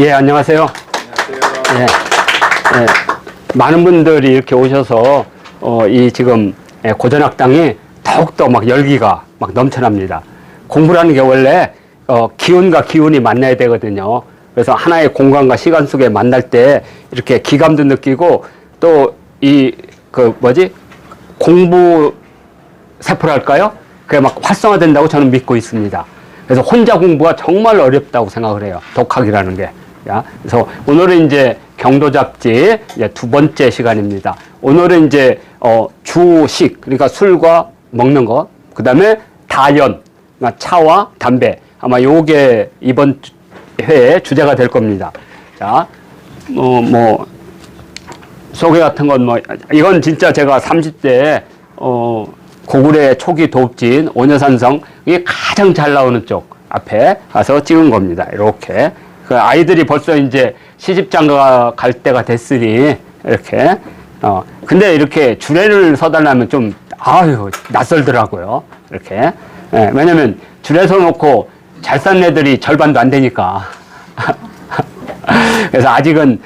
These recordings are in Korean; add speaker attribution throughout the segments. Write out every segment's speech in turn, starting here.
Speaker 1: 예, 안녕하세요.
Speaker 2: 안녕하세요.
Speaker 1: 예, 예, 많은 분들이 이렇게 오셔서 이 지금 고전학당이 더욱더 막 열기가 막 넘쳐납니다. 공부라는 게 원래 기운과 기운이 만나야 되거든요. 그래서 하나의 공간과 시간 속에 만날 때 이렇게 기감도 느끼고 또 이 공부 세포랄까요? 그게 막 활성화된다고 저는 믿고 있습니다. 그래서 혼자 공부가 정말 어렵다고 생각을 해요. 독학이라는 게. 그래서 오늘은 이제 경도 잡지 이제 두 번째 시간입니다. 오늘은 이제 주식, 그러니까 술과 먹는 것, 그 다음에 다연, 그러니까 차와 담배. 아마 요게 이번 회의 주제가 될 겁니다. 자, 소개 같은 건 이건 진짜 제가 30대 고구려 초기 도읍진 오녀산성, 이게 가장 잘 나오는 쪽 앞에 가서 찍은 겁니다. 이렇게. 그 아이들이 벌써 이제 시집장가 갈 때가 됐으니, 이렇게. 근데 이렇게 주례를 서달라면 좀, 낯설더라고요. 이렇게. 예, 왜냐면 주례 서놓고 잘 산 애들이 절반도 안 되니까. 그래서 아직은,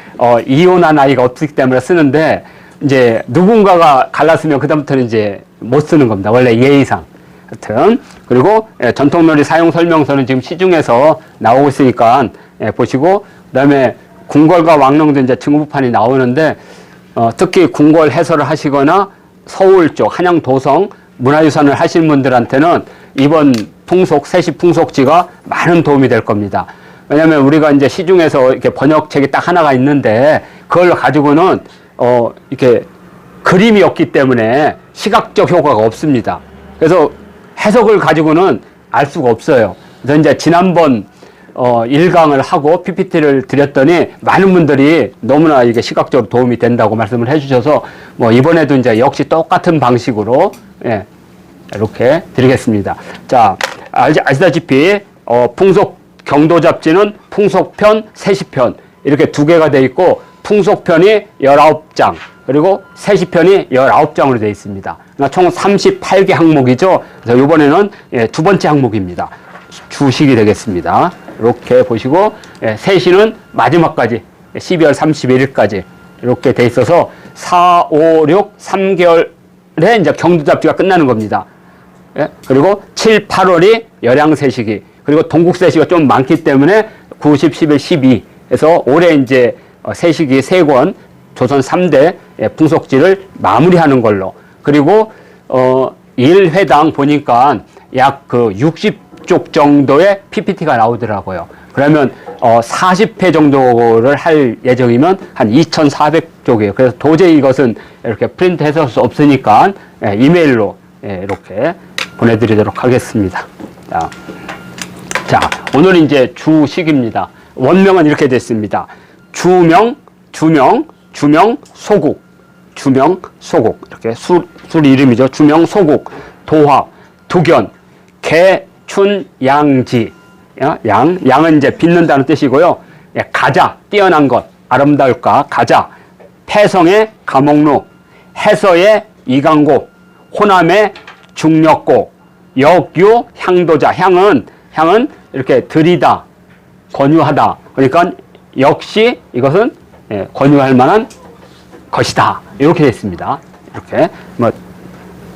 Speaker 1: 이혼한 아이가 없기 때문에 쓰는데, 이제 누군가가 갈랐으면 그다음부터는 이제 못 쓰는 겁니다. 원래 예의상. 하여튼. 그리고 전통놀이 사용 설명서는 지금 시중에서 나오고 있으니까 보시고, 그 다음에 궁궐과 왕릉도 이제 증후판이 나오는데, 특히 궁궐 해설을 하시거나 서울 쪽 한양 도성 문화유산을 하신 분들한테는 이번 세시 풍속지가 많은 도움이 될 겁니다. 왜냐면 우리가 이제 시중에서 이렇게 번역책이 딱 하나가 있는데 그걸 가지고는 이렇게 그림이 없기 때문에 시각적 효과가 없습니다. 그래서 해석을 가지고는 알 수가 없어요. 그래서 이제 지난번 1강을 하고 PPT를 드렸더니 많은 분들이 너무나 이게 시각적으로 도움이 된다고 말씀을 해주셔서 이번에도 이제 역시 똑같은 방식으로 이렇게 드리겠습니다. 자, 아시다시피 풍속 경도 잡지는 풍속편, 세시편 이렇게 두 개가 돼 있고 풍속편이 19장 그리고 세시편이 19장으로 되어 있습니다. 그러니까 총 38개 항목이죠. 그래서 이번에는 두 번째 항목입니다. 주식이 되겠습니다. 이렇게 보시고 세시는 마지막까지 12월 31일까지 이렇게 돼 있어서 4, 5, 6, 3개월에 이제 경도 잡지가 끝나는 겁니다. 그리고 7, 8월이 열양세시기 그리고 동국세시가 좀 많기 때문에 9, 10, 11, 12에서 올해 이제 세시기 3권 조선 3대 풍속지를 마무리하는 걸로. 그리고 1회당 보니까 약 60쪽 정도의 PPT가 나오더라고요. 그러면 40회 정도를 할 예정이면 한 2,400쪽이에요. 그래서 도저히 이것은 이렇게 프린트해서 할 수 없으니까 이메일로 이렇게 보내드리도록 하겠습니다. 자, 오늘 이제 주식입니다. 원명은 이렇게 됐습니다. 주명, 소국. 주명, 소국. 이렇게 술 이름이죠. 주명, 소국. 도합, 두견, 개, 춘, 양지. 양은 이제 빚는다는 뜻이고요. 가자, 뛰어난 것, 아름다울까, 가자. 패성의 가목루, 해서의 이강고, 호남의 중력고, 역유, 향도자. 향은 이렇게 들이다, 권유하다. 그러니까 역시 이것은 권유할 만한 것이다. 이렇게 됐습니다. 이렇게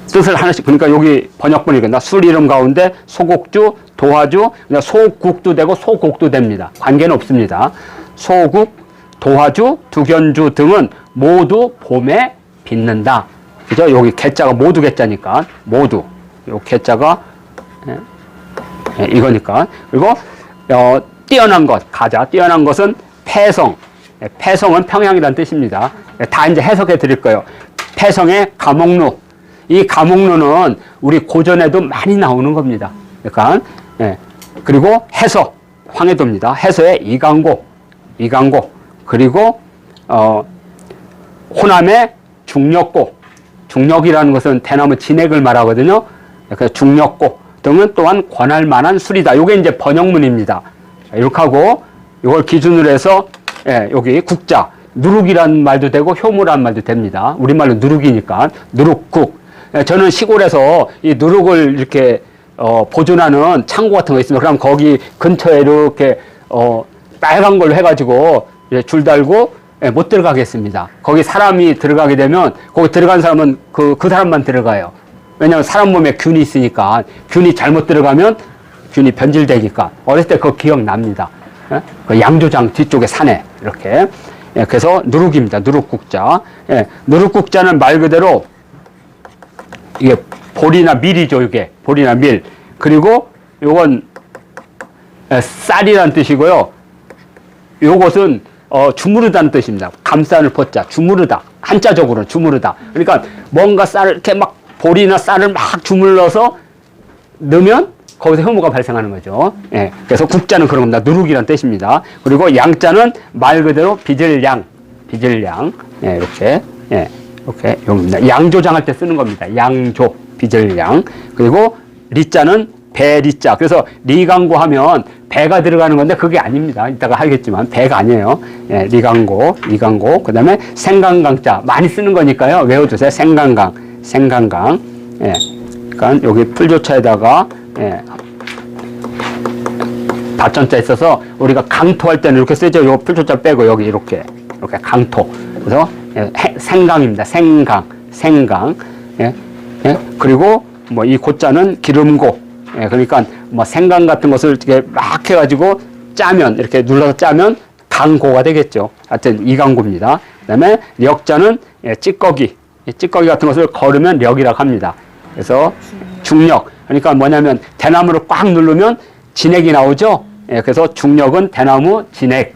Speaker 1: 뜻을 하나씩. 그러니까 여기 번역본이겠나 술 이름 가운데 소곡주, 도화주, 그러니까 소국도 되고 소곡도 됩니다. 관계는 없습니다. 소국, 도화주, 두견주 등은 모두 봄에 빚는다. 그죠? 여기 개자가 모두 개자니까 모두. 요 개자가 이거니까. 그리고 뛰어난 것, 가자. 뛰어난 것은 패성. 패성은 평양이라는 뜻입니다. 다 이제 해석해 드릴 거예요. 패성의 가목루. 이 가목루는 우리 고전에도 많이 나오는 겁니다. 그러니까 그리고 해서 황해도입니다. 해서의 이강고. 그리고 호남의 중력고. 중력이라는 것은 대나무 진액을 말하거든요. 그래서 중력고 등은 또한 권할 만한 술이다. 이게 이제 번역문입니다. 이렇게 하고 이걸 기준으로 해서 여기 국자 누룩이라는 말도 되고 효무라는 말도 됩니다. 우리말로 누룩이니까 누룩국. 저는 시골에서 이 누룩을 이렇게 보존하는 창고 같은 거 있으면 그럼 거기 근처에 이렇게 빨간 걸로 해가지고 줄 달고 못 들어가겠습니다. 거기 사람이 들어가게 되면 거기 들어간 사람은 그 사람만 들어가요. 왜냐하면 사람 몸에 균이 있으니까 균이 잘못 들어가면 균이 변질되니까 어렸을 때 그거 기억납니다. 그 양조장 뒤쪽에 산에 이렇게 그래서 누룩입니다. 누룩국자. 누룩국자는 말 그대로 이게 보리나 밀이죠. 이게 보리나 밀. 그리고 요건 쌀이라는 뜻이고요. 요것은 주무르다는 뜻입니다. 감싸는 포자, 주무르다. 한자적으로는 주무르다. 그러니까 뭔가 쌀을 이렇게 막 보리나 쌀을 막 주물러서 넣으면 거기서 효모가 발생하는 거죠. 그래서 국자는 그런 겁니다. 누룩이라는 뜻입니다. 그리고 양자는 말 그대로 빚을 양, 이렇게, 이렇게 용입니다. 양조장할 때 쓰는 겁니다. 양조, 빚을 양. 그리고 리자는 배리자. 그래서 리강고 하면 배가 들어가는 건데 그게 아닙니다. 이따가 하겠지만 배가 아니에요. 리강고. 그 다음에 생강강자. 많이 쓰는 거니까요. 외워두세요. 생강강. 그러니까 여기 풀조차에다가 받전자 있어서 우리가 강토할 때는 이렇게 쓰죠. 요 풀조차 빼고 여기 이렇게 강토. 그래서 생강입니다. 생강. 그리고 뭐 이 고자는 기름고. 그러니까 뭐 생강 같은 것을 이렇게 막 해가지고 짜면 이렇게 눌러서 짜면 강고가 되겠죠. 하여튼 이강고입니다. 그다음에 력자는 찌꺼기 같은 것을 걸으면 력이라고 합니다. 그래서 중력. 그러니까 뭐냐면 대나무를 꽉 누르면 진액이 나오죠. 그래서 중력은 대나무 진액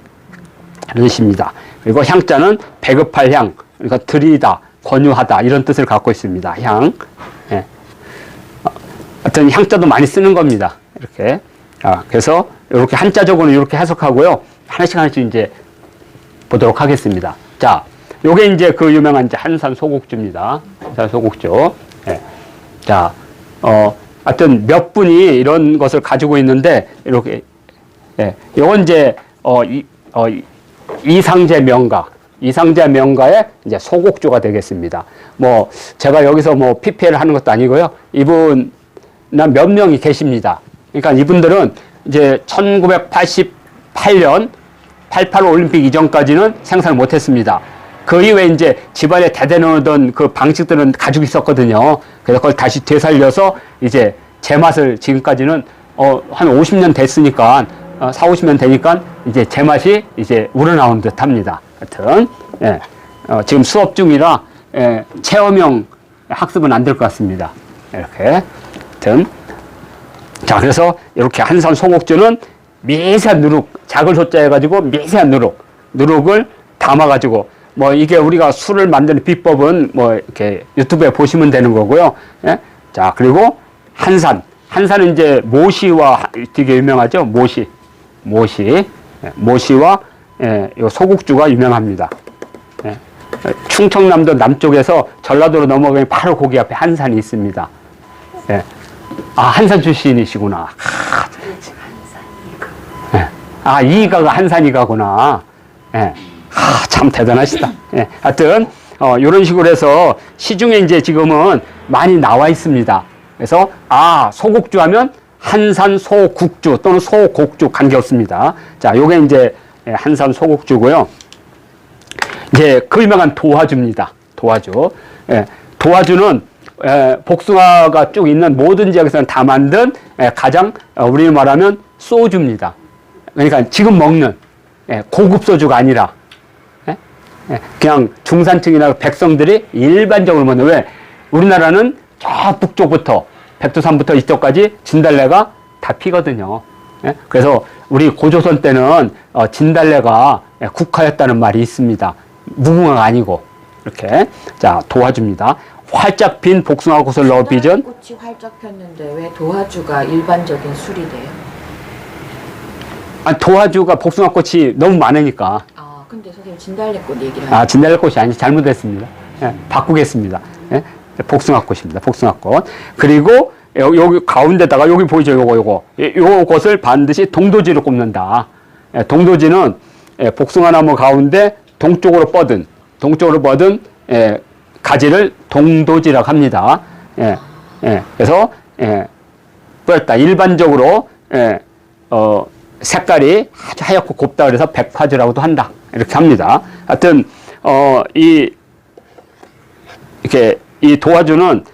Speaker 1: 뜻입니다. 그리고 향자는 배급할 향. 그러니까 드리다, 권유하다 이런 뜻을 갖고 있습니다. 향. 하여튼 향자도 많이 쓰는 겁니다. 이렇게. 그래서 이렇게 한자적으로는 이렇게 해석하고요. 하나씩 이제 보도록 하겠습니다. 자, 요게 이제 그 유명한 이제 한산 소곡주입니다. 한산 소곡주. 자, 하여튼 몇 분이 이런 것을 가지고 있는데, 이렇게, 요건 이제, 이상제 명가의 이제 소곡주가 되겠습니다. 뭐, 제가 여기서 뭐 PPL을 하는 것도 아니고요. 이분, 몇 명이 계십니다. 그러니까 이분들은 이제 1988년 88 올림픽 이전까지는 생산을 못했습니다. 그 이후에 이제 집안에 대대놓던 그 방식들은 가지고 있었거든요. 그래서 그걸 다시 되살려서 이제 제맛을 지금까지는 한 50년 됐으니까 50년 되니까 이제 제맛이 이제 우러나온 듯 합니다. 하여튼 지금 수업 중이라 체험형 학습은 안 될 것 같습니다. 이렇게. 하여튼 자, 그래서 이렇게 한산 소곡주는 미세한 누룩, 작을 소자 해가지고 미세한 누룩을 담아가지고 뭐 이게 우리가 술을 만드는 비법은 뭐 이렇게 유튜브에 보시면 되는 거고요. 자, 그리고 한산은 이제 모시와 되게 유명하죠. 모시와 요 소곡주가 유명합니다. 충청남도 남쪽에서 전라도로 넘어가면 바로 거기 앞에 한산이 있습니다. 한산 출신이시구나. 이가가 한산이가구나. 참 대단하시다. 하여튼, 요런 식으로 해서 시중에 이제 지금은 많이 나와 있습니다. 그래서, 소곡주 하면 한산 소국주 또는 소곡주 관계없습니다. 자, 요게 이제 한산 소곡주고요. 이제 그 유명한 도화주입니다. 도화주는 복숭아가 쭉 있는 모든 지역에서는 다 만든 가장 우리 말하면 소주입니다. 그러니까 지금 먹는 고급 소주가 아니라 그냥 중산층이나 백성들이 일반적으로 먹는, 왜 우리나라는 저 북쪽부터 백두산부터 이쪽까지 진달래가 다 피거든요. 그래서 우리 고조선 때는 진달래가 국화였다는 말이 있습니다. 무궁화가 아니고. 이렇게. 자, 도화주입니다. 활짝 핀 복숭아 꽃을 넣어 빚은
Speaker 2: 꽃이 활짝 폈는데 왜 도화주가 일반적인 술이 돼요?
Speaker 1: 도화주가 복숭아 꽃이 너무 많으니까.
Speaker 2: 근데 선생님 진달래꽃 얘기를 하는
Speaker 1: 진달래꽃이 아니지, 잘못했습니다. 바꾸겠습니다. 복숭아꽃입니다. 복숭아꽃. 그리고 여기 가운데다가 여기 보이죠? 요것을 반드시 동도지로 꼽는다. 동도지는 복숭아나무 가운데 동쪽으로 뻗은 가지를 동도지라고 합니다. 그래서 뻗다. 일반적으로 색깔이 아주 하얗고 곱다 그래서 백화주라고도 한다. 이렇게 합니다. 하여튼, 이렇게, 이 도화주는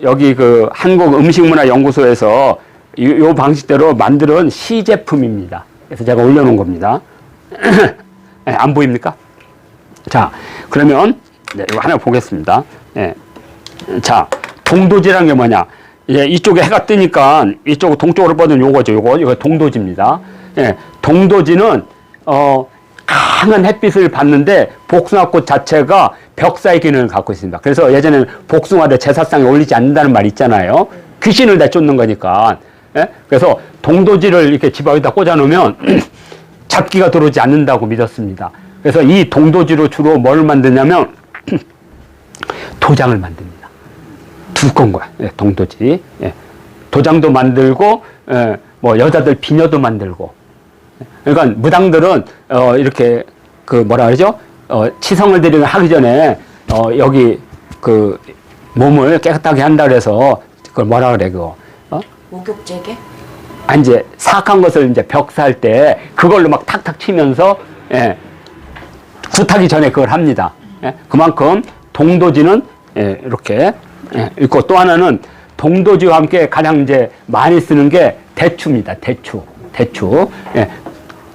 Speaker 1: 여기 한국음식문화연구소에서 요 방식대로 만드는 시제품입니다. 그래서 제가 올려놓은 겁니다. 네, 안 보입니까? 자, 그러면, 네, 이거 하나 보겠습니다. 네. 자, 동도지라는 게 뭐냐? 이제 이쪽에 해가 뜨니까 이쪽 동쪽으로 뻗은 요거죠. 이거 동도지입니다. 예, 동도지는 강한 햇빛을 받는데 복숭아꽃 자체가 벽사의 기능을 갖고 있습니다. 그래서 예전에는 복숭아를 제사상에 올리지 않는다는 말이 있잖아요. 귀신을 내쫓는 거니까. 예? 그래서 동도지를 이렇게 집 앞에다 꽂아 놓으면 잡기가 들어오지 않는다고 믿었습니다. 그래서 이 동도지로 주로 뭘 만드냐면 도장을 만듭니다. 두꺼운 거야. 예, 동도지. 예. 도장도 만들고, 뭐, 여자들 비녀도 만들고. 그러니까 무당들은, 이렇게, 뭐라 그러죠? 치성을 드리는 하기 전에, 여기, 몸을 깨끗하게 한다 그래서, 그걸 뭐라 그래, 그거.
Speaker 2: 목욕제게?
Speaker 1: 이제, 사악한 것을 이제 벽사할 때, 그걸로 막 탁탁 치면서, 예, 굿하기 전에 그걸 합니다. 예. 그만큼, 동도지는, 예, 이렇게, 예, 있고 또 하나는 동도지와 함께 가장 이제 많이 쓰는 게 대추입니다. 대추. 예,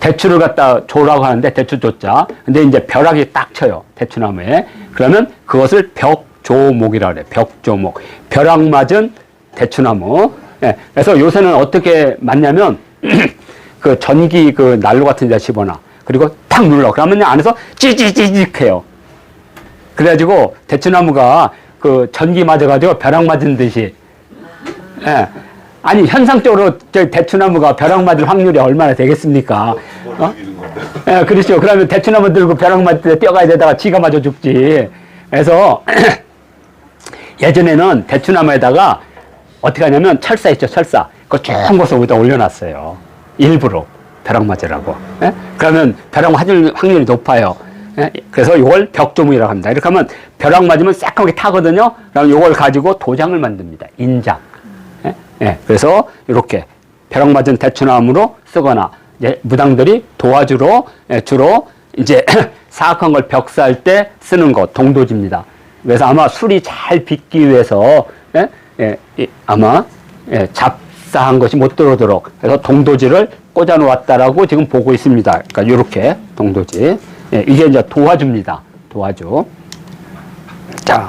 Speaker 1: 대추를 갖다 조라고 하는데 대추 조자. 근데 이제 벼락이 딱 쳐요. 대추나무에. 그러면 그것을 벽조목이라 그래요. 벽조목. 벼락 맞은 대추나무. 예, 그래서 요새는 어떻게 맞냐면 전기 난로 같은 데 집어넣어. 그리고 탁 눌러. 그러면 안에서 찌찌찌찌해요. 그래가지고 대추나무가 전기 맞아가지고 벼락 맞은 듯이. 예. 아니, 현상적으로 대추나무가 벼락 맞을 확률이 얼마나 되겠습니까? 예, 그렇죠. 그러면 대추나무 들고 벼락 맞을 때 뛰어가야 되다가 지가 맞아 죽지. 그래서 예전에는 대추나무에다가 어떻게 하냐면 철사 있죠, 철사. 그거 좋은 것을 여기다 올려놨어요. 일부러 벼락 맞으라고. 예? 그러면 벼락 맞을 확률이 높아요. 예? 그래서 이걸 벽조목이라고 합니다. 이렇게 하면 벼락 맞으면 새까맣게 타거든요. 그럼 이걸 가지고 도장을 만듭니다. 인장. 예? 예. 그래서 이렇게 벼락 맞은 대추나무로 쓰거나 이제 무당들이 도화주로 주로 이제 사악한 걸 벽사할 때 쓰는 것 동도지입니다. 그래서 아마 술이 잘 빚기 위해서 아마 잡사한 것이 못 들어오도록 그래서 동도지를 꽂아 놓았다라고 지금 보고 있습니다. 그러니까 이렇게 동도지. 이게 이제 도화주입니다. 도화주. 자,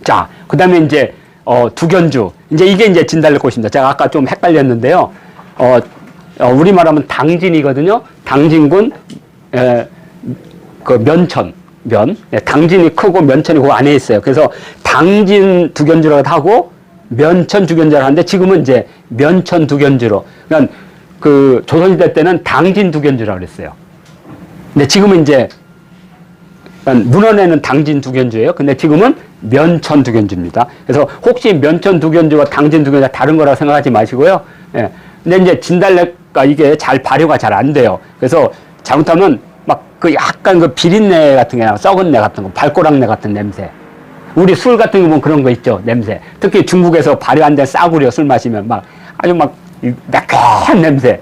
Speaker 1: 자, 그 다음에 이제, 두견주. 이제 이게 이제 진달래꽃입니다. 제가 아까 좀 헷갈렸는데요. 우리말하면 당진이거든요. 당진군, 면천, 당진이 크고 면천이 그 안에 있어요. 그래서 당진 두견주라고 하고, 면천 두견주라고 하는데 지금은 이제 면천 두견주로. 그러니까 조선시대 때는 당진 두견주라고 그랬어요. 근데 지금은 이제 문헌에는 당진 두견주예요. 근데 지금은 면천 두견주입니다. 그래서 혹시 면천 두견주와 당진 두견주가 다른 거라고 생각하지 마시고요. 예. 근데 이제 진달래가 이게 잘 발효가 잘 안 돼요. 그래서 잘못하면 막 약간 비린내 같은 게 나고 썩은 내 같은 거, 발꼬락내 같은 냄새. 우리 술 같은 거 보면 그런 거 있죠. 냄새. 특히 중국에서 발효 안 된 싸구려 술 마시면 아주 매콤한 냄새.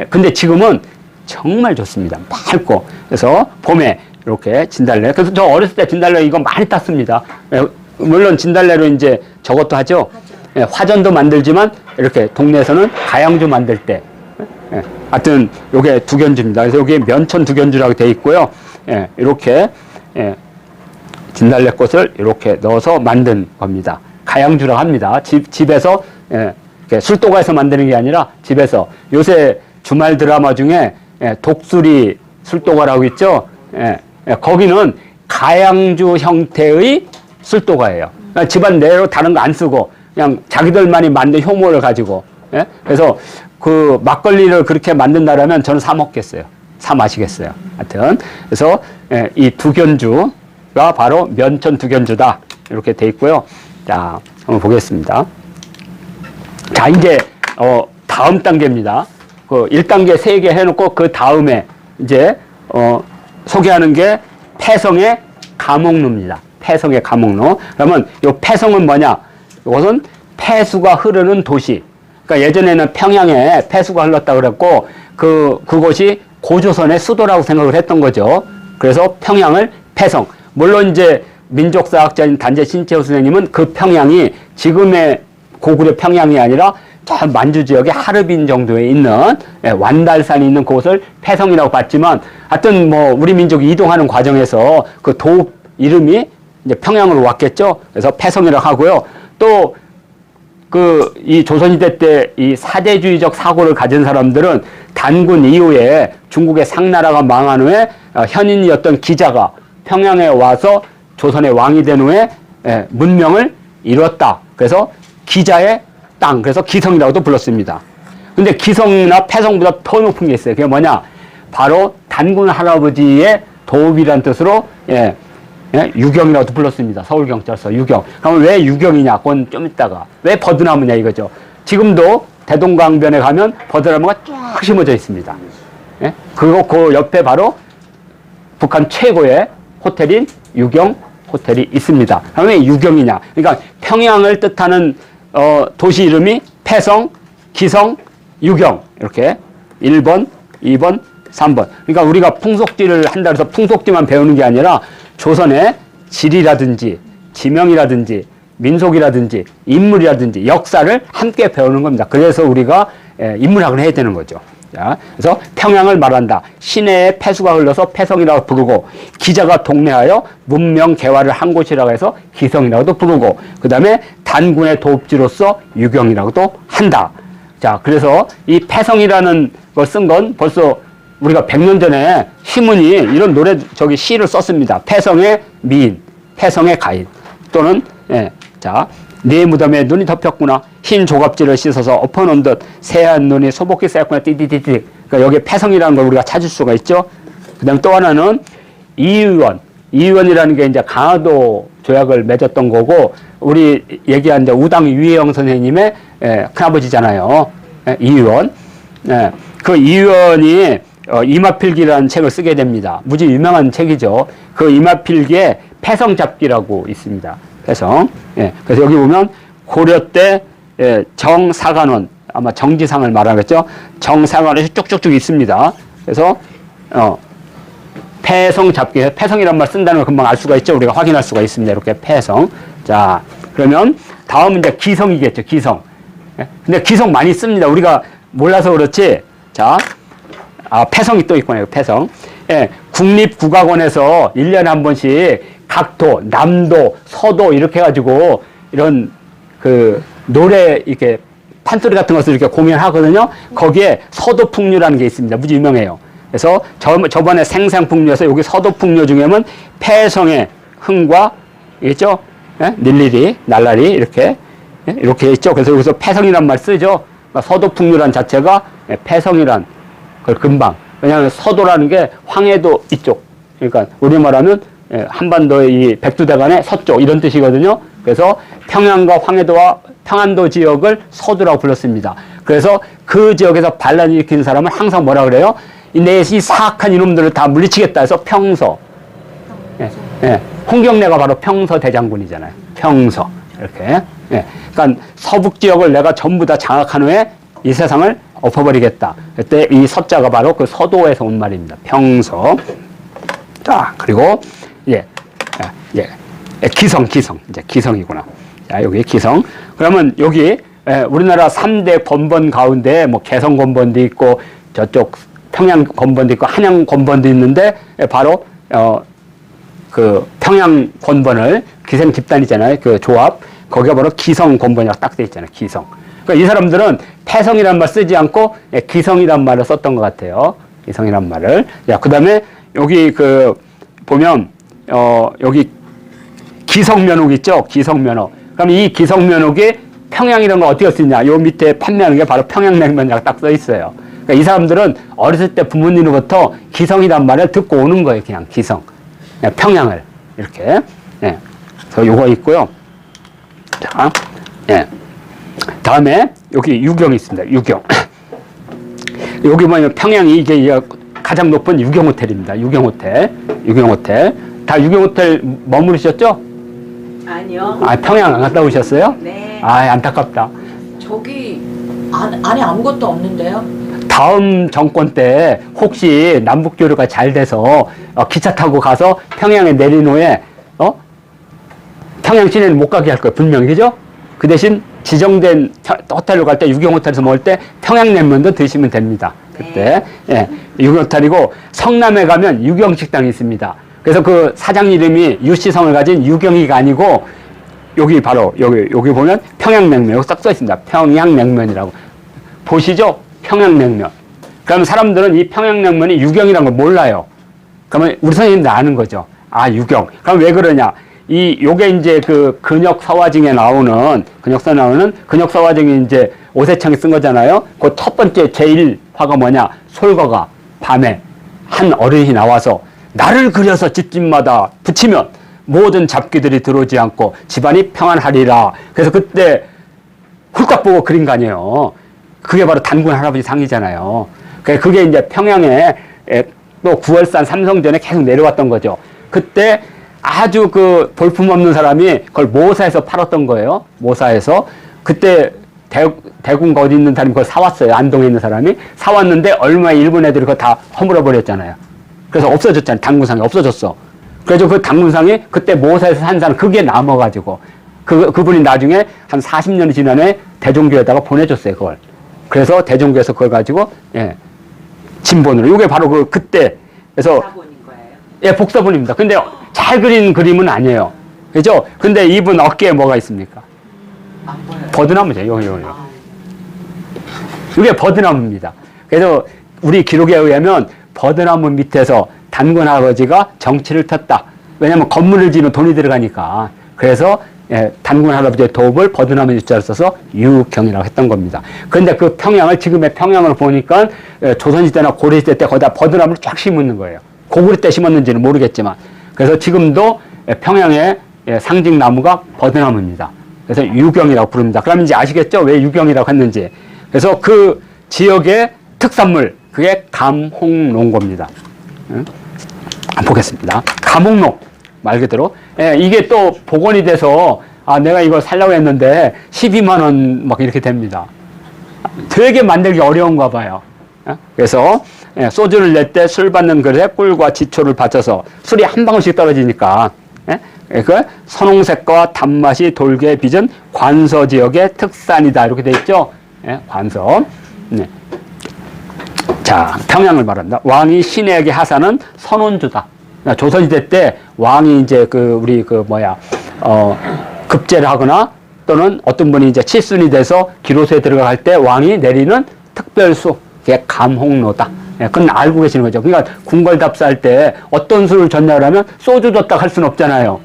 Speaker 1: 근데 지금은 정말 좋습니다. 맑고. 그래서 봄에 이렇게 진달래. 그래서 저 어렸을 때 진달래 이거 많이 땄습니다. 물론 진달래로 이제 저것도 하죠. 화전도 만들지만 이렇게 동네에서는 가양주 만들 때. 하여튼 요게 두견주입니다. 그래서 여기 면천 두견주라고 되어 있고요. 이렇게 진달래꽃을 이렇게 넣어서 만든 겁니다. 가양주라고 합니다. 집에서 술도가에서 만드는 게 아니라 집에서 요새 주말 드라마 중에 독수리 술도가라고 있죠. 거기는 가양주 형태의 술도가예요. 그러니까 집안 내로 다른 거 안 쓰고 그냥 자기들만이 만든 효모를 가지고. 그래서 막걸리를 그렇게 만든다라면 저는 사 먹겠어요. 사 마시겠어요. 하여튼 그래서 이 두견주가 바로 면천 두견주다 이렇게 돼 있고요. 자, 한번 보겠습니다. 자, 이제 다음 단계입니다. 1단계 3개 해놓고 그 다음에 이제 소개하는 게 패성의 가목루입니다. 패성의 가목루. 그러면 이 패성은 뭐냐? 이것은 폐수가 흐르는 도시. 그러니까 예전에는 평양에 폐수가 흘렀다 그랬고 그곳이 고조선의 수도라고 생각을 했던 거죠. 그래서 평양을 폐성. 물론 이제 민족사학자인 단재 신채호 선생님은 그 평양이 지금의 고구려 평양이 아니라 저 만주 지역의 하르빈 정도에 있는 완달산이 있는 곳을 폐성이라고 봤지만 하여튼 뭐 우리 민족이 이동하는 과정에서 그 도읍 이름이 이제 평양으로 왔겠죠. 그래서 폐성이라고 하고요. 또 이 조선시대 때 이 사대주의적 사고를 가진 사람들은 단군 이후에 중국의 상나라가 망한 후에 현인이었던 기자가 평양에 와서 조선의 왕이 된 후에 문명을 이뤘다. 그래서 기자의 땅, 그래서 기성이라고도 불렀습니다. 근데 기성이나 폐성보다 더 높은 게 있어요. 그게 뭐냐? 바로 단군 할아버지의 도읍이란 뜻으로 유경이라고도 불렀습니다. 서울경찰서 유경. 그러면 왜 유경이냐? 그건 좀 이따가. 왜 버드나무냐 이거죠. 지금도 대동강변에 가면 버드나무가 쫙 심어져 있습니다. 그 옆에 바로 북한 최고의 호텔인 유경 호텔이 있습니다. 그러면 왜 유경이냐? 그러니까 평양을 뜻하는 도시 이름이 폐성, 기성, 유경 이렇게 1번, 2번, 3번. 그러니까 우리가 풍속지를 한다 해서 풍속지만 배우는 게 아니라 조선의 지리라든지 지명이라든지 민속이라든지 인물이라든지 역사를 함께 배우는 겁니다. 그래서 우리가 인문학을 해야 되는 거죠. 자, 그래서 평양을 말한다. 시내에 폐수가 흘러서 폐성이라고 부르고 기자가 동네하여 문명 개화를 한 곳이라고 해서 기성이라고도 부르고 그 다음에 단군의 도읍지로서 유경이라고도 한다. 자, 그래서 이 폐성이라는 걸 쓴 건 벌써 우리가 100년 전에 시문이 이런 시를 썼습니다. 폐성의 미인, 폐성의 가인 또는 자, 네 무덤에 눈이 덮였구나. 흰 조갑지를 씻어서 엎어놓은 듯 새하얀 눈이 소복히 쌓였구나. 띠띠띠띠. 그러니까 여기에 폐성이라는 걸 우리가 찾을 수가 있죠. 그 다음에 또 하나는 이의원. 이의원이라는 게 이제 강화도 조약을 맺었던 거고, 우리 얘기한 이제 우당 유해영 선생님의 큰아버지잖아요. 이의원. 그 이의원이 이마필기라는 책을 쓰게 됩니다. 무지 유명한 책이죠. 그 이마필기에 폐성잡기라고 있습니다. 폐성. 그래서 여기 보면 고려 때 정사관원, 아마 정지상을 말하겠죠. 정사관원이 쭉쭉쭉 있습니다. 그래서 폐성잡기, 폐성이란 말 쓴다는 걸 금방 알 수가 있죠. 우리가 확인할 수가 있습니다. 이렇게 폐성. 자, 그러면 다음은 이제 기성이겠죠. 기성. 근데 기성 많이 씁니다. 우리가 몰라서 그렇지. 자, 폐성이 또 있구나. 폐성. 국립국악원에서 1년에 한 번씩 각도, 남도, 서도 이렇게 해가지고 이런 노래 이렇게 판소리 같은 것을 이렇게 공연하거든요. 거기에 서도풍류라는 게 있습니다. 무지 유명해요. 그래서 저번에 생생풍류에서 여기 서도풍류 중에는 폐성의 흥과 있죠. 닐리리, 날라리 이렇게 있죠. 그래서 여기서 폐성이란 말 쓰죠. 그러니까 서도풍류란 자체가 폐성이란 그 근방. 왜냐하면 서도라는 게 황해도 이쪽. 그러니까 우리말하면 한반도의 이 백두대간의 서쪽 이런 뜻이거든요. 그래서 평양과 황해도와 평안도 지역을 서도라고 불렀습니다. 그래서 그 지역에서 반란을 일으키는 사람은 항상 뭐라 그래요? 이 사악한 이놈들을 다 물리치겠다 해서 평서. 홍경래가 바로 평서 대장군이잖아요. 평서. 이렇게. 그러니까 서북 지역을 내가 전부 다 장악한 후에 이 세상을 엎어버리겠다. 그때 이 서자가 바로 그 서도에서 온 말입니다. 평서. 자, 그리고 기성. 이제 기성이구나. 자, 여기 기성. 그러면 여기 우리나라 3대 권번 가운데 뭐 개성 권번도 있고 저쪽 평양 권번도 있고 한양 권번도 있는데 바로 그 평양 권번을 기생 집단이잖아요. 그 조합. 거기가 바로 기성 권번이라고 딱 돼 있잖아요. 기성. 그러니까 이 사람들은 폐성이란 말 쓰지 않고 기성이란 말을 썼던 것 같아요. 기성이란 말을. 자, 그 다음에 여기 보면 여기 기성면옥 있죠? 기성면옥. 그럼 이 기성면옥이 평양이라는 걸 어떻게 쓰냐? 요 밑에 판매하는 게 바로 평양냉면이라고 딱 써 있어요. 그러니까 이 사람들은 어렸을 때 부모님으로부터 기성이란 말을 듣고 오는 거예요. 그냥 기성. 평양을. 이렇게. 그래서 요거 있고요. 자, 다음에 여기 유경이 있습니다. 유경. 여기 보면 평양이 이게 가장 높은 유경호텔입니다. 유경호텔. 다 유경호텔 머무르셨죠?
Speaker 2: 아니요.
Speaker 1: 평양 안 갔다 오셨어요?
Speaker 2: 네.
Speaker 1: 안타깝다.
Speaker 2: 저기 안에 아무것도 없는데요?
Speaker 1: 다음 정권 때 혹시 남북 교류가 잘 돼서 기차 타고 가서 평양에 내린 후에 평양 시내는 못 가게 할 거예요. 분명히. 그죠? 그 대신 지정된 호텔로 갈 때 유경 호텔에서 먹을 때 평양냉면도 드시면 됩니다. 그때. 예. 유경 호텔이고 성남에 가면 유경 식당이 있습니다. 그래서 그 사장 이름이 유씨성을 가진 유경이가 아니고 여기 바로 여기 보면 평양냉면 여기 딱 써 있습니다. 평양냉면이라고 보시죠. 평양냉면. 그러면 사람들은 이 평양냉면이 유경이라는 걸 몰라요. 그러면 우리 선생님들 아는 거죠. 아, 유경. 그럼 왜 그러냐? 요게 이제 그 근역서화증에 나오는, 근역서화증이 이제 오세창이 쓴 거잖아요. 그 첫 번째 제1화가 뭐냐? 솔거가 밤에 한 어른이 나와서 나를 그려서 집집마다 붙이면 모든 잡귀들이 들어오지 않고 집안이 평안하리라. 그래서 그때 훌딱 보고 그린 거 아니에요. 그게 바로 단군 할아버지 상이잖아요. 그게 이제 평양에 또 구월산 삼성전에 계속 내려왔던 거죠. 그때 아주 그 볼품없는 사람이 그걸 모사에서 팔았던 거예요. 모사에서. 그때 대군 어디 있는 사람이 그걸 사왔어요. 안동에 있는 사람이. 사왔는데 얼마에 일본 애들이 그거 다 허물어 버렸잖아요. 그래서 없어졌잖아요. 단군상이 없어졌어. 그래서 그 단군상이 그때 모사에서 산 사람 그게 남아가지고 그분이 나중에 한 40년이 지난 후에 대종교에다가 보내줬어요. 그걸. 그래서 대종교에서 그걸 가지고 진본으로. 이게 바로 그때. 그래서
Speaker 2: 복사본인 거예요?
Speaker 1: 예, 복사본입니다. 근데 잘 그린 그림은 아니에요. 그죠? 근데 이분 어깨에 뭐가 있습니까?
Speaker 2: 안 보여요.
Speaker 1: 버드나무죠. 요. 이게 버드나무입니다. 그래서 우리 기록에 의하면 버드나무 밑에서 단군 할아버지가 정치를 폈다. 왜냐면 건물을 지으면 돈이 들어가니까. 그래서 단군 할아버지의 도읍을 버드나무 유자를 써서 유경이라고 했던 겁니다. 그런데 그 평양을, 지금의 평양을 보니까 조선시대나 고려시대 때 거기다 버드나무를 쫙 심는 거예요. 고구려 때 심었는지는 모르겠지만. 그래서 지금도 평양의 상징 나무가 버드나무입니다. 그래서 유경이라고 부릅니다. 그러면 이제 아시겠죠? 왜 유경이라고 했는지. 그래서 그 지역의 특산물, 그게 감홍농고입니다. 보겠습니다. 감홍농. 말 그대로. 이게 또 복원이 돼서, 내가 이걸 살려고 했는데 12만원 막 이렇게 됩니다. 되게 만들기 어려운가 봐요. 그래서 소주를 낼 때 술 받는 그릇에 꿀과 지초를 받쳐서 술이 한 방울씩 떨어지니까 그 선홍색과 단맛이 돌게 빚은 관서 지역의 특산이다. 이렇게 돼 있죠. 관서. 네. 자, 평양을 말합니다. 왕이 신에게 하사는 선원주다. 조선시대 때 왕이 이제 급제를 하거나 또는 어떤 분이 이제 칠순이 돼서 기로소에 들어갈 때 왕이 내리는 특별수, 그게 감홍로다. 그건 알고 계시는 거죠. 그러니까 궁궐답사할 때 어떤 술을 줬냐 그러면 소주 줬다 할 수는 없잖아요.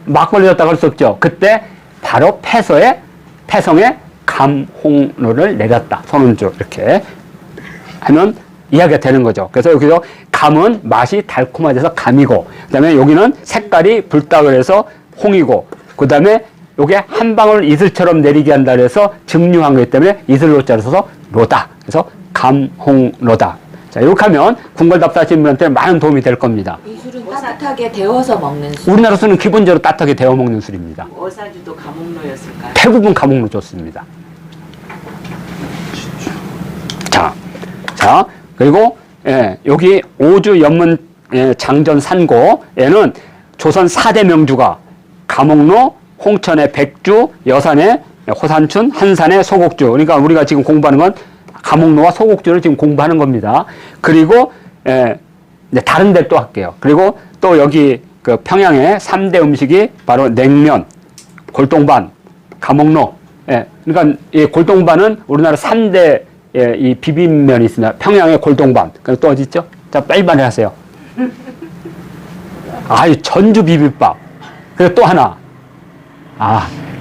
Speaker 1: 막걸리 줬다 할 수 없죠. 그때 바로 패성에 감홍로를 내렸다. 선운주 이렇게 하면 이야기가 되는 거죠. 그래서 여기서 감은 맛이 달콤해져서 감이고, 그 다음에 여기는 색깔이 붉다 그래서 홍이고, 그 다음에 요게 한 방울 이슬처럼 내리게 한다 그래서 증류한 거기 때문에 이슬로자를 써서 로다. 그래서 감홍로다. 자, 이렇게 하면 궁궐답사 하시는 분한테 많은 도움이 될 겁니다.
Speaker 2: 이 술은 따뜻하게 데워서 먹는 술.
Speaker 1: 우리나라 술은 기본적으로 따뜻하게 데워 먹는 술입니다.
Speaker 2: 어사주도 감옥로였을까요?
Speaker 1: 대부분 감옥로 좋습니다. 자, 그리고 여기 오주 연문 장전 산고에는 조선 4대 명주가 감옥로, 홍천의 백주, 여산의 호산춘, 한산의 소곡주. 그러니까 우리가 지금 공부하는 건 감옥로와 소곡주를 지금 공부하는 겁니다. 그리고 다른 데 또 할게요. 그리고 또 여기 그 평양의 3대 음식이 바로 냉면, 골동반, 감옥로. 그러니까 이 골동반은 우리나라 3대 이 비빔면이 있습니다. 평양의 골동반. 그리고 또 어디 있죠? 자, 빨리 말하세요. 전주 비빔밥. 그리고 또 하나.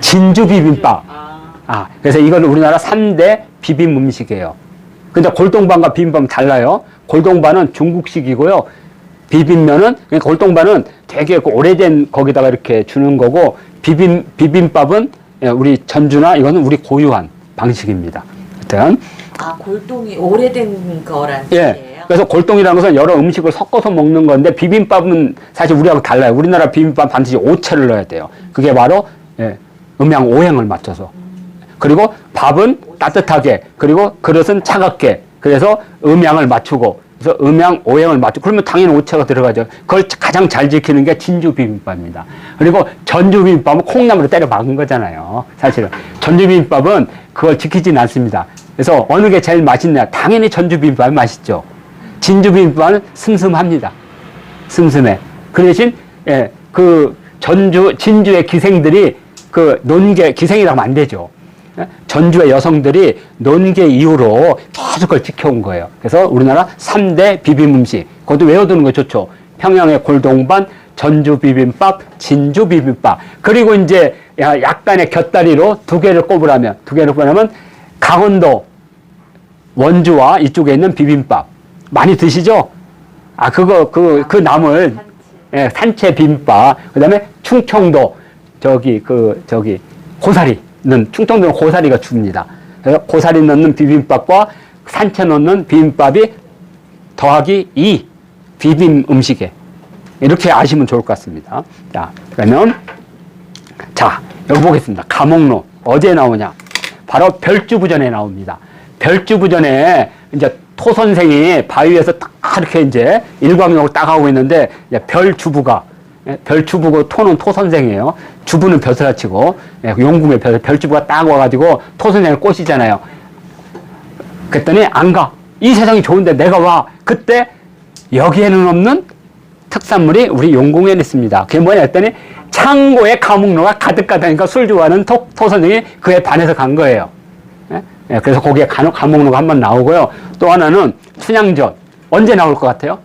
Speaker 1: 진주 비빔밥. 그래서 이건 우리나라 3대 비빔 음식이에요. 근데 골동반과 비빔밥은 달라요. 골동반은 중국식이고요. 비빔면은, 그러니까 골동반은 되게 오래된 거기다가 이렇게 주는 거고, 비빔밥은 우리 전주나 이거는 우리 고유한 방식입니다. 하여튼.
Speaker 2: 골동이 오래된 거란 뜻이에요?
Speaker 1: 그래서 골동이라는 것은 여러 음식을 섞어서 먹는 건데, 비빔밥은 사실 우리하고 달라요. 우리나라 비빔밥 반드시 오채를 넣어야 돼요. 그게 바로 음양 오행을 맞춰서. 그리고 밥은 따뜻하게, 그리고 그릇은 차갑게. 그래서 음양을 맞추고, 그래서 음양, 오행을 맞추고, 그러면 당연히 오차가 들어가죠. 그걸 가장 잘 지키는 게 진주 비빔밥입니다. 그리고 전주 비빔밥은 콩나물로 때려 박은 거잖아요. 사실은. 전주 비빔밥은 그걸 지키진 않습니다. 그래서 어느 게 제일 맛있냐? 당연히 전주 비빔밥이 맛있죠. 진주 비빔밥은 슴슴합니다. 슴슴해. 그 대신, 예, 그 진주의 기생들이 그 논계, 기생이라고 하면 안 되죠. 전주의 여성들이 논계 이후로 계속 그걸 지켜온 거예요. 그래서 우리나라 3대 비빔 음식. 그것도 외워두는 거 좋죠. 평양의 골동반, 전주 비빔밥, 진주 비빔밥. 그리고 이제 약간의 곁다리로 두 개를 꼽으라면 강원도 원주와 이쪽에 있는 비빔밥. 많이 드시죠? 그 나물, 예, 산채 비빔밥. 그 다음에 충청도, 고사리는, 충청도는 고사리가 줍니다. 그래서 고사리 넣는 비빔밥과 산채 넣는 비빔밥이 더하기 2 비빔 음식에. 이렇게 아시면 좋을 것 같습니다. 자, 그러면, 자, 여기 보겠습니다. 가목로. 어디에 나오냐? 바로 별주부전에 나옵니다. 별주부전에 이제 토 선생이 바위에서 딱 이렇게 이제 일광욕을 딱 하고 있는데, 별주부가, 별주부고 토는 토 선생이에요. 주부는 벼슬아 치고, 용궁의 별주부가 딱 와가지고 토 선생을 꼬시잖아요. 그랬더니 안 가. 이 세상이 좋은데 내가 와. 그때 여기에는 없는 특산물이 우리 용궁에는 있습니다. 그게 뭐냐 했더니 창고에 가목로가 가득하다니까 술 좋아하는 토 선생이 그에 반해서 간 거예요. 그래서 거기에 가목로가 한번 나오고요. 또 하나는 춘향전. 언제 나올 것 같아요?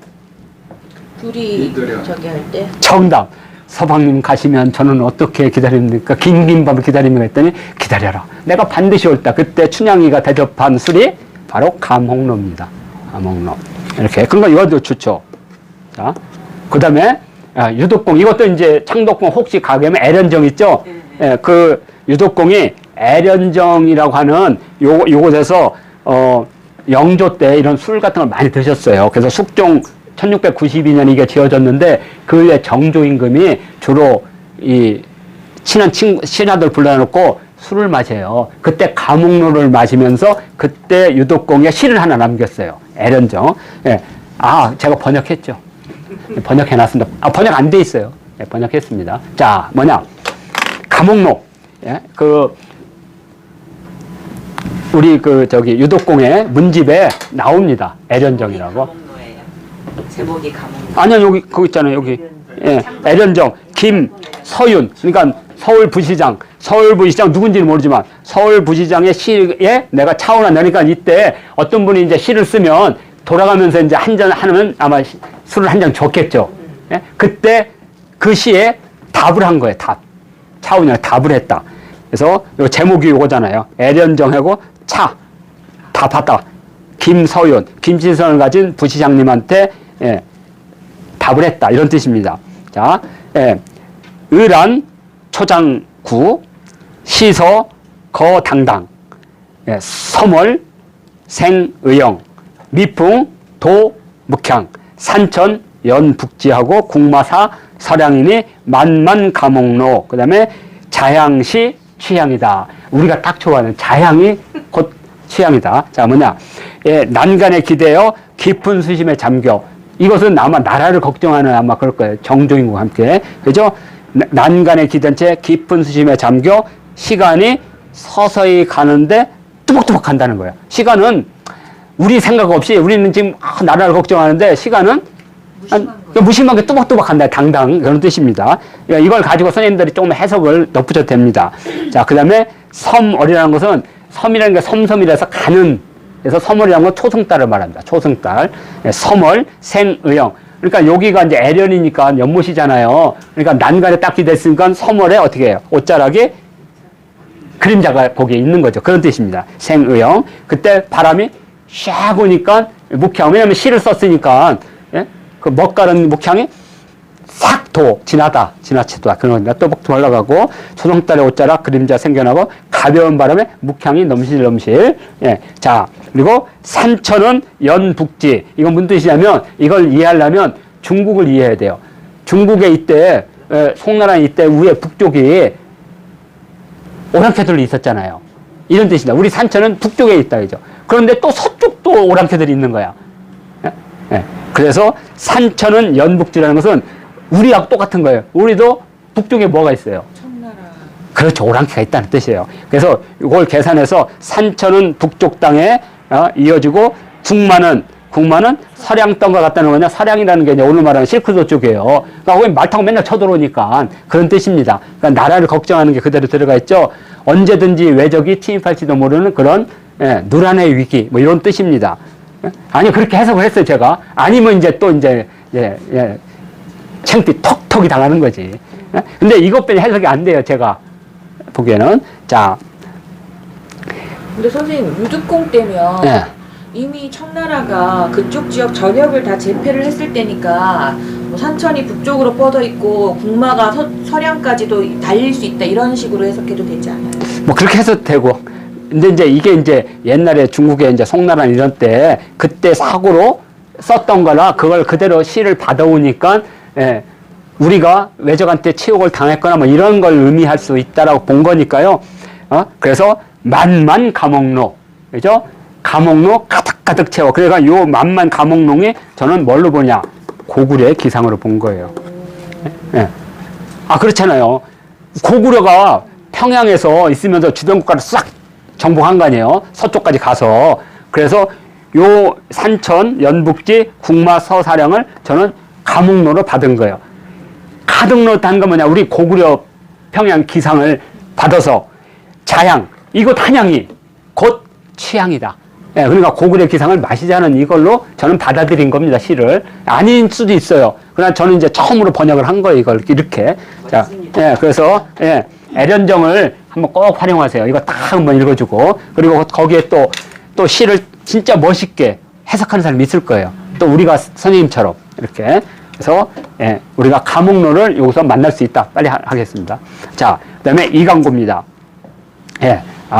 Speaker 2: 둘이 저기 할 때?
Speaker 1: 정답. 서방님 가시면 저는 어떻게 기다립니까? 긴 밤을 기다리며 했더니 기다려라. 내가 반드시 올다. 그때 춘향이가 대접한 술이 바로 가목로입니다. 가목로. 이렇게. 그러니까 이것도 좋죠. 자, 그 다음에 유독공. 이것도 이제 창덕궁 혹시 가게면 애련정 있죠? 그 유독공이 애련정이라고 하는 요곳에서 영조 때 이런 술 같은 걸 많이 드셨어요. 그래서 숙종 1692년 이게 지어졌는데 그 후에 정조 임금이 주로 이 친한 신하들 불러놓고 술을 마셔요. 그때 가목로를 마시면서 그때 유독공에 시를 하나 남겼어요. 애련정. 예. 제가 번역했죠. 번역해놨습니다. 번역 안 돼 있어요. 예, 번역했습니다. 자, 뭐냐. 가목로. 예? 우리 유독공의 문집에 나옵니다. 애련정이라고.
Speaker 2: 가목로예요. 제목이 가목로.
Speaker 1: 아니요, 여기, 거기 있잖아요, 여기. 예, 애련정, 김서윤. 그러니까 서울부시장 누군지는 모르지만 서울부시장의 시에 내가 차오나 그러니까 이때 어떤 분이 이제 시를 쓰면 돌아가면서 이제 한 잔 하면 아마 술을 한 잔 줬겠죠. 예? 그때 그 시에 답을 한 거예요, 답. 차오냐 답을 했다. 그래서 요 제목이 요거잖아요. 애련정하고 차. 답하다. 김서윤. 김치선을 가진 부시장님한테 답을 했다. 이런 뜻입니다. 자, 의란 초장구, 시서 거당당, 서멀 생의영, 미풍 도묵향, 산천 연북지하고 국마사 서량이니 만만가목로. 그 다음에 자향시 취향이다. 우리가 딱 좋아하는 자향이 곧 취향이다. 자, 뭐냐. 난간에 기대어 깊은 수심에 잠겨. 이것은 아마 나라를 걱정하는 아마 그럴 거예요. 정조임과 함께. 그죠? 난간에 기댄 채 깊은 수심에 잠겨 시간이 서서히 가는데 뚜벅뚜벅 간다는 거예요. 시간은 우리 생각 없이 우리는 지금 나라를 걱정하는데 시간은 무심하게 뚜벅뚜벅 간다. 당당. 그런 뜻입니다. 이걸 가지고 선생님들이 조금 해석을 덧붙여도 됩니다. 자, 그 다음에 섬얼이라는 것은 섬이라는 게 섬섬이라서 가는. 그래서 섬얼이라는 건 초승달을 말합니다. 초승달. 섬얼, 생의영. 그러니까 여기가 이제 애련이니까 연못이잖아요. 그러니까 난간에 딱 기댔으니까 섬얼에 어떻게 해요? 옷자락에 그림자가 거기에 있는 거죠. 그런 뜻입니다. 생의영. 그때 바람이 샥 오니까 묵향. 왜냐면 시를 썼으니까 그 멋가른 묵향이 싹 지나치다 그런 겁니다. 또박또 올라가고 초승달의 옷자락 그림자 생겨나고 가벼운 바람에 묵향이 넘실넘실. 자, 그리고 산천은 연북지. 이건 무슨 뜻이냐면 이걸 이해하려면 중국을 이해해야 돼요. 중국에 이때 송나라 이때 위에 북쪽이 오랑캐들이 있었잖아요. 이런 뜻이다. 우리 산천은 북쪽에 있다. 그죠? 그런데 또 서쪽도 오랑캐들이 있는 거야. 예? 예. 그래서 산천은 연북지라는 것은 우리하고 똑같은 거예요. 우리도 북쪽에 뭐가 있어요?
Speaker 2: 청나라.
Speaker 1: 그렇죠. 오랑캐가 있다는 뜻이에요. 그래서 이걸 계산해서 산천은 북쪽 땅에 이어지고 국마는 서량 땅과 같다는 거냐. 서량이라는 게 이제 오늘 말하는 실크도 쪽이에요. 그러니까 거기 말 타고 맨날 쳐들어오니까 그런 뜻입니다. 그러니까 나라를 걱정하는 게 그대로 들어가 있죠. 언제든지 외적이 침입할지도 모르는 그런 누란의 위기 뭐 이런 뜻입니다. 아니 그렇게 해석을 했어요 제가. 아니면 이제 또 이제 창피 톡톡이 당하는 거지. 근데 이것 빼니 해석이 안 돼요 제가 보기에는. 자.
Speaker 2: 근데 선생님 유득공 때면
Speaker 1: 예.
Speaker 2: 이미 청나라가 그쪽 지역 전역을 다 제패를 했을 때니까 뭐 산천이 북쪽으로 뻗어 있고 국마가 서량까지도 달릴 수 있다 이런 식으로 해석해도 되지 않아요?
Speaker 1: 뭐 그렇게 해도 되고. 근데 이제 이게 이제 옛날에 중국에 이제 송나라 이런 때 그때 사고로 썼던 거라 그걸 그대로 시를 받아오니까 우리가 외적한테 치욕을 당했거나 뭐 이런 걸 의미할 수 있다라고 본 거니까요. 그래서 만만 감옥로, 그죠? 감옥로 가득 채워. 그러니까 요 만만 감옥롱이 저는 뭘로 보냐? 고구려의 기상으로 본 거예요. 예. 그렇잖아요. 고구려가 평양에서 있으면서 주변 국가를 싹 정복한 거 아니에요? 서쪽까지 가서. 그래서 요 산천, 연북지, 국마, 서사량을 저는 감옥로로 받은 거예요. 가득 넣었다는 건 뭐냐? 우리 고구려 평양 기상을 받아서 자양, 이곳 한양이 곧 취향이다. 예, 그러니까 고구려 기상을 마시자는 이걸로 저는 받아들인 겁니다, 시를. 아닌 수도 있어요. 그러나 저는 이제 처음으로 번역을 한 거예요, 이걸 이렇게. 자, 그래서, 애련정을 한번 꼭 활용하세요. 이거 딱 한번 읽어주고. 그리고 거기에 또 시를 진짜 멋있게 해석하는 사람이 있을 거예요. 또 우리가 선생님처럼 이렇게. 그래서, 우리가 감옥로를 여기서 만날 수 있다. 빨리 하겠습니다. 자, 그 다음에 이강고입니다.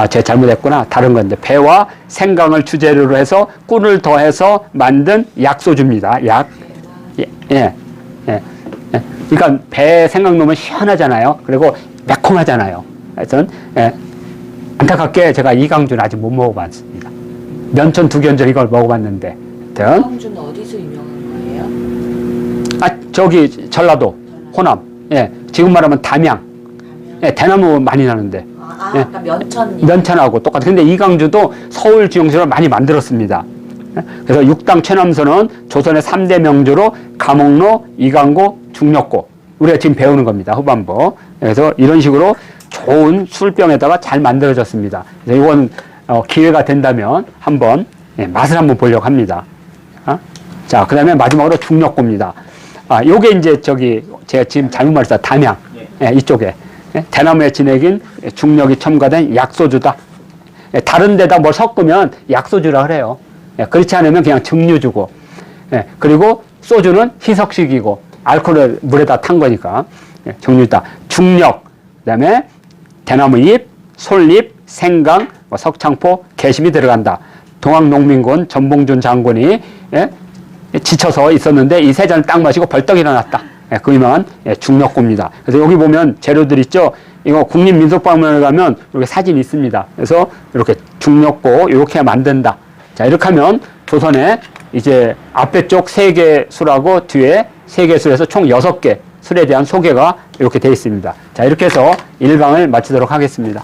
Speaker 1: 제가 잘못했구나. 다른 건데. 배와 생강을 주재료로 해서 꿀을 더해서 만든 약소주입니다. 약. 그러니까 배 생강 넣으면 시원하잖아요. 그리고 매콤하잖아요. 하여튼, 안타깝게 제가 이강주는 아직 못 먹어봤습니다. 면천 두견전 이걸 먹어봤는데. 하여튼.
Speaker 2: 이강주는 어디서 유명한 거예요?
Speaker 1: 저기 전라도, 호남. 지금 말하면 담양. 대나무 많이 나는데.
Speaker 2: 아까
Speaker 1: 면천하고 똑같아요. 근데 이강주도 서울 지용시로 많이 만들었습니다. 그래서 육당 최남선은 조선의 3대 명주로 감옥로, 이강고, 중력고. 우리가 지금 배우는 겁니다. 후반부. 그래서 이런 식으로 좋은 술병에다가 잘 만들어졌습니다. 그래서 이건 기회가 된다면 한번 맛을 한번 보려고 합니다. 자, 그 다음에 마지막으로 중력고입니다. 요게 이제 제가 지금 잘못 말했어요. 담양. 이쪽에. 대나무에 진액인 중력이 첨가된 약소주다. 다른 데다 뭘 섞으면 약소주라 그래요. 그렇지 않으면 그냥 증류주고. 그리고 소주는 희석식이고 알코올을 물에다 탄 거니까 증류다. 중력, 그다음에 대나무 잎, 솔잎, 생강, 석창포, 개심이 들어간다. 동학농민군 전봉준 장군이 지쳐서 있었는데 이 세 잔을 딱 마시고 벌떡 일어났다. 그 유명한 중력고입니다. 그래서 여기 보면 재료들 있죠. 이거 국립민속박물관에 가면 이렇게 사진이 있습니다. 그래서 이렇게 중력고 이렇게 만든다. 자, 이렇게 하면 조선에 이제 앞에 쪽 3개 술하고 뒤에 3개 술에서 총 6개 술에 대한 소개가 이렇게 되어 있습니다. 자, 이렇게 해서 1강을 마치도록 하겠습니다.